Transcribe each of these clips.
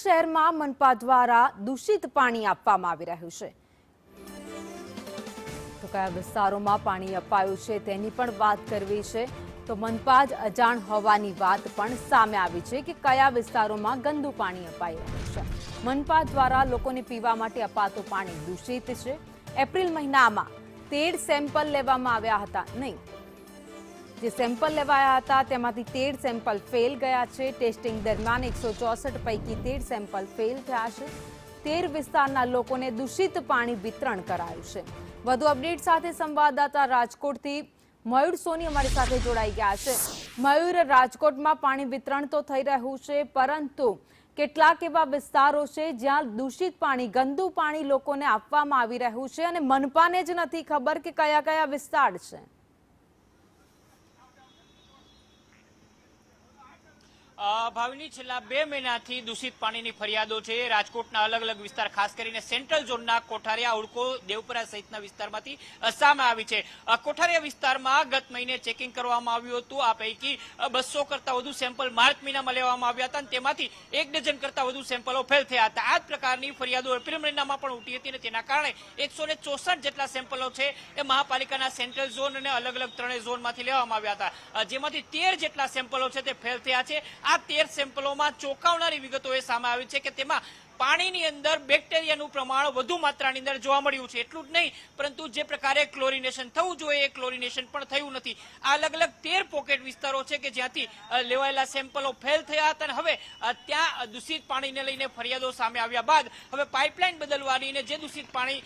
શહેરમાં મનપા દ્વારા દૂષિત પાણી આપવામાં આવી રહ્યું છે। તો કયા વિસ્તારોમાં પાણી અપાયું છે તેની પણ વાત કરવી છે। તો મનપા જ અજાણ હોવાની વાત પણ સામે આવી છે કે કયા વિસ્તારોમાં ગંદુ પાણી અપાઈ રહ્યું છે। મનપા દ્વારા લોકોને પીવા માટે અપાતું પાણી દૂષિત છે। એપ્રિલ મહિનામાં 13 સેમ્પલ લેવામાં આવ્યા હતા નહીં, જે સેમ્પલ લેવાયા હતા તેમાંથી 13 સેમ્પલ ફેલ ગયા છે। ટેસ્ટિંગ દરમિયાન 164 પૈકી 13 સેમ્પલ ફેલ થયા છે। 13 વિસ્તારના લોકોને દૂષિત પાણી વિતરણ કરાયું છે। વધુ અપડેટ સાથે સંવાદદાતા રાજકોટથી મયુર સોની અમારી સાથે જોડાઈ ગયા છે। મયુર, રાજકોટમાં પાણી વિતરણ તો થઈ રહ્યું છે, પરંતુ કેટલાક એવા વિસ્તારો છે જ્યાં દૂષિત પાણી, ગંદુ પાણી લોકોને આપવામાં આવી રહ્યું છે અને મનપાને જ નથી ખબર કે કયા કયા વિસ્તાર છે। ભાવિની છેલ્લા 2 મહિનાથી દૂષિત પાણીની ફરિયાદો છે। રાજકોટના અલગ અલગ વિસ્તાર, ખાસ કરીને સેન્ટ્રલ ઝોનના કોઠારિયા, ઉડકો, દેવપરા સહિતના વિસ્તારમાંથી સામે આવી છે। કોઠારિયા વિસ્તારમાં ગત મહિને ચેકિંગ કરવામાં આવ્યું હતું। આ પૈકી 200 કરતા વધુ સેમ્પલ માર્ચ મહિનામાં લેવામાં આવ્યા હતા અને તેમાંથી 1 ડઝન કરતા વધુ સેમ્પલો ફેલ થયા હતા। આ જ પ્રકારની ફરિયાદો એપ્રિલ મહિનામાં પણ ઉઠી હતી અને તેના કારણે 164 જેટલા સેમ્પલો છે એ મહાપાલિકાના સેન્ટ્રલ ઝોન અને અલગ અલગ 3 ઝોનમાંથી લેવામાં આવ્યા હતા, જેમાંથી 13 જેટલા સેમ્પલો છે તે ફેલ થયા છે। આ 13 સેમ્પલોમાં ચોંકાવનારી વિગતો એ સામે આવી છે કે તેમાં પાણીની અંદર બેક્ટેરિયાનું પ્રમાણ વધુ માત્રાની અંદર જોવા મળ્યું છે। એટલું જ નહીં, પરંતુ જે પ્રકારે ક્લોરિનેશન થવું જોઈએ એ ક્લોરિનેશન પણ થયું નથી। આ અલગ અલગ 13 પોકેટ વિસ્તારો છે કે જ્યાંથી લેવાયેલા સેમ્પલો ફેલ થયા હતા અને હવે ત્યાં દૂષિત પાણીને લઈને ફરિયાદો સામે આવ્યા બાદ હવે પાઇપલાઇન બદલવાની અને જે દૂષિત પાણી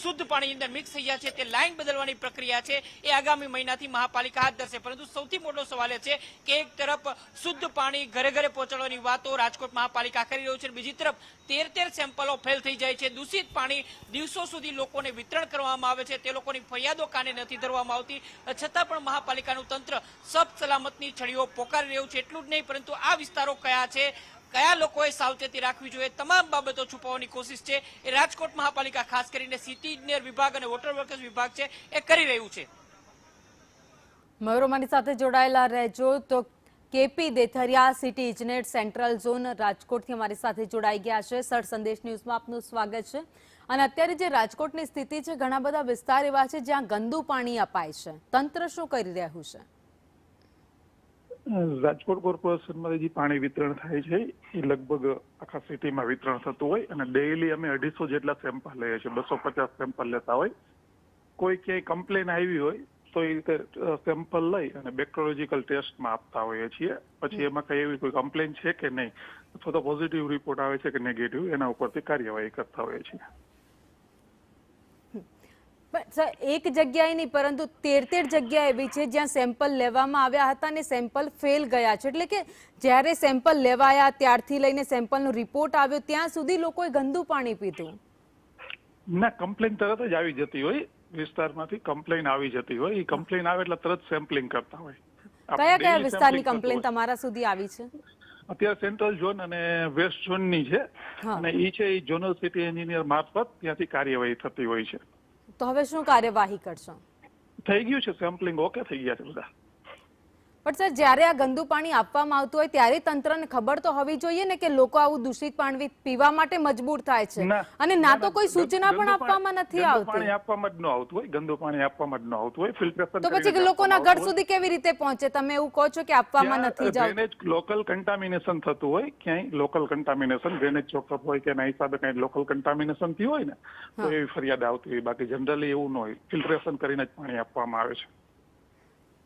શુદ્ધ પાણીની અંદર મિક્સ થઈ ગયા છે તે લાઇન બદલવાની પ્રક્રિયા છે એ આગામી મહિનાથી મહાપાલિકા હાથ ધરશે। પરંતુ સૌથી મોટો સવાલ એ છે કે એક તરફ શુદ્ધ પાણી ઘરે ઘરે પહોંચાડવાની વાતો રાજકોટ મહાપાલિકા કરી રહ્યું છે, બીજી તરફ 13 સેમ્પલો ફેલ થઈ જાય છે। દૂષિત પાણી દિવસો સુધી લોકોને વિતરણ કરવામાં આવે છે, તે લોકોની ફરિયાદો કાને નથી ધરવામાં આવતી, છતાં પણ મહાપાલિકાનું તંત્ર સબ સલામતની છડીઓ પોકારી રહ્યું છે। એટલું જ નહીં, પરંતુ આ વિસ્તારો કયા છે, કયા લોકોએ સાવચેતી રાખવી જોઈએ, તમામ બાબતો છુપાવવાની કોશિશ છે એ રાજકોટ મહાપાલિકા, ખાસ કરીને સિટી ઇજનેર વિભાગ અને વોટર વર્કસ વિભાગ છે એ કરી રહ્યું છે। મયુર, મારી સાથે જોડાયેલા રહેજો। તો કેપી દેથરિયા, સિટી ઇજનેર, સેન્ટ્રલ ઝોન, રાજકોટથી અમારી સાથે જોડાઈ ગયા છે। સર સંદેશ ન્યૂઝમાં આપનું સ્વાગત છે। અને અત્યારે જે રાજકોટની સ્થિતિ છે, ઘણા બધા વિસ્તાર એવા છે જ્યાં ગંદુ પાણી અપાય છે, તંત્ર શું કરી રહ્યું છે? રાજકોટ કોર્પોરેશનમાં જે પાણી વિતરણ થાય છે એ લગભગ આખા સિટીમાં વિતરણ થતું હોય અને ડેઈલી અમે 250 જેટલા સેમ્પલ લઈએ છીએ, 250 સેમ્પલ લેતા હોય। કોઈ ક્યાંય કમ્પ્લેન આવી હોય તો એ રીતે સેમ્પલ લઈ અને બેક્ટેરિયોલોજીકલ ટેસ્ટમાં આપતા હોઈએ છીએ। પછી એમાં કઈ એવી કોઈ કમ્પ્લેન છે કે નહીં અથવા તો પોઝિટિવ રિપોર્ટ આવે છે કે નેગેટિવ, એના ઉપરથી કાર્યવાહી કરતા હોઈએ છીએ। સર, એક જગ્યાએ નહીં પરંતુ 13 જગ્યા એવી છે જ્યાં સેમ્પલ લેવામાં આવ્યા હતા અને સેમ્પલ ફેલ ગયા છે, એટલે કે જ્યારે સેમ્પલ લેવાયા ત્યારથી લઈને સેમ્પલનો રિપોર્ટ આવ્યો ત્યાં સુધી લોકોએ ગંદુ પાણી પીધું? ના, કમ્પ્લેન તરત જ આવી જતી હોય, વિસ્તારમાંથી કમ્પ્લેન આવી જતી હોય, એ કમ્પ્લેન આવે એટલે તરત સેમ્પલિંગ કરતા હોય। કયા કયા વિસ્તારની કમ્પ્લેન તમારા સુધી આવી છે? અત્યારે સેન્ટ્રલ ઝોન અને વેસ્ટ ઝોનની છે અને એ છે એ ઝોનલ સિટી એન્જિનિયર મારફત ત્યાંથી કાર્યવાહી થતી હોય છે। તો હવે શું કાર્યવાહી કરશો? થઈ ગયું છે, સેમ્પલિંગ ઓકે થઈ ગયા છે બધા। પણ સર, જ્યારે આ ગંદુ પાણી આપવામાં આવતું હોય ત્યારે તંત્રને ખબર તો હોવી જોઈએ ને કે લોકો આવું દૂષિત પાણી પીવા માટે મજબૂર થાય છે, અને ના તો કોઈ સૂચના પણ આપવામાં નથી આવતી। પાણી આપવામાં જ ન આવતું હોય, ગંદુ પાણી આપવામાં જ ન આવતું હોય, ફિલ્ટરેશન તો પછી લોકોના ઘર સુધી કેવી રીતે પહોંચે? તમે એવું કહો છો કે આપવામાં નથી જતું? ડ્રેનેજ લોકલ કન્ટામિનેશન થતું હોય, ક્યાંય લોકલ કન્ટામિનેશન, ડ્રેનેજ ચોકઅપ હોય કે એના હિસાબે કઈ લોકલ કન્ટામિનેશન થયું હોય ને તો એવી ફરિયાદ આવતી હોય, બાકી જનરલી એવું ન હોય, ફિલ્ટરેશન કરીને જ પાણી આપવામાં આવે છે।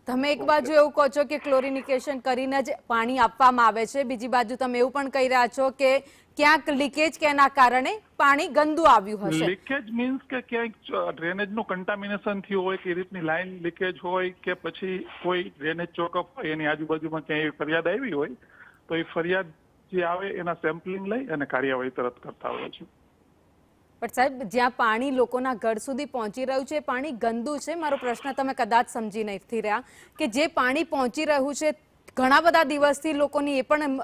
તમે એક બાજુ એવું કહો છો કે ક્લોરિનિકેશન કરીને જ પાણી આપવામાં આવે છે, બીજી બાજુ તમે એવું પણ કહી રહ્યા છો કે ક્યાંક લીકેજ કે એના કારણે પાણી ગંદુ આવ્યું હશે। લીકેજ મીન્સ કે ક્યાંક ડ્રેનેજનું કન્ટામિનેશન થયું હોય કે રીતની લાઈન લીકેજ હોય કે પછી કોઈ ડ્રેનેજ ચોકઅપ હોય એની આજુબાજુમાં ક્યાંય ફરિયાદ આવી હોય તો એ ફરિયાદ જે આવે એના સેમ્પલિંગ લઈ અને કાર્યવાહી તરત કરતા હોય છે। પણ સાહેબ, જ્યાં પાણી લોકોના ઘર સુધી પહોંચી રહ્યું છે પાણી ગંદુ છે। મારો પ્રશ્ન તમે કદાચ સમજી નથી રહ્યા કે જે પાણી પહોંચી રહ્યું છે, ઘણા બધા દિવસથી લોકોની એ પણ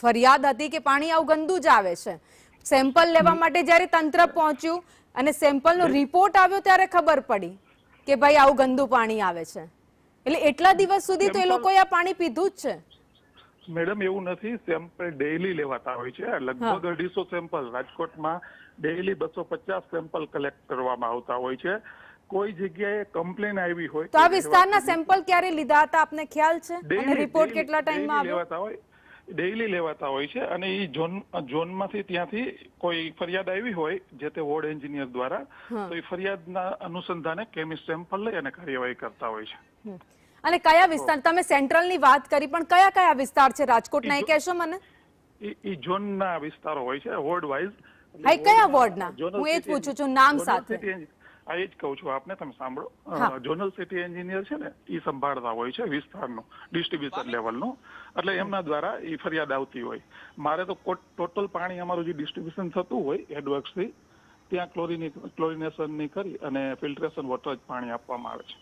ફરિયાદ હતી કે પાણી આવું ગંદુ જ આવે છે। સેમ્પલ લેવા માટે જ્યારે તંત્ર પહોંચ્યું અને સેમ્પલનો રિપોર્ટ આવ્યો ત્યારે ખબર પડી કે ભાઈ આવું ગંદુ પાણી આવે છે, એટલે એટલા દિવસ સુધી તો એ લોકોએ આ પાણી પીધું જ છે। મેડમ એવું નથી, સેમ્પલ ડેઈલી લેવાતા હોય છે. લગભગ 250 સેમ્પલ રાજકોટમાં ડેઈલી 250 સેમ્પલ કલેક્ટ કરવામાં આવતા હોય છે. કોઈ જગ્યાએ કમ્પ્લેન આવી હોય તો આ વિસ્તારના સેમ્પલ ક્યારે લીધા હતા આપને ખ્યાલ છે અને રિપોર્ટ કેટલા ટાઈમમાં આવ્યો? લેવાતા હોય, ડેઈલી લેવાતા હોય છે. અને એ ઝોનમાંથી ત્યાંથી કોઈ ફરિયાદ આવી હોય જે તે વોર્ડ એન્જિનિયર દ્વારા, તો એ ફરિયાદના અનુસંધાને કેમિસ્ટ સેમ્પલ લઈ અને કાર્યવાહી કરતા હોય છે. અને કયા વિસ્તાર, તમે સેન્ટ્રલની વાત કરી પણ કયા કયા વિસ્તાર છે રાજકોટના એ કહેશો મને? એ ઝોનના વિસ્તારો હોય છે, વોર્ડ વાઇઝ. હા, કયા વોર્ડના? હું એ જ પૂછું છું નામ સાથે. આ એ જ કહું છું આપને, તમે સાંભળો. ઝોનલ સિટી એન્જિનિયર છે ને, એ સંભાળતા હોય છે વિસ્તારનું ડિસ્ટ્રીબ્યુશન લેવલનું. એટલે એમના દ્વારા એ ફરિયાદ આવતી હોય. મારે તો ટોટલ પાણી અમારું જે ડિસ્ટ્રીબ્યુશન થતું હોય હેડવર્ક્સથી, ત્યાં ક્લોરિનેશનની કરી અને ફિલ્ટ્રેશન વોટર જ પાણી આપવામાં આવે છે.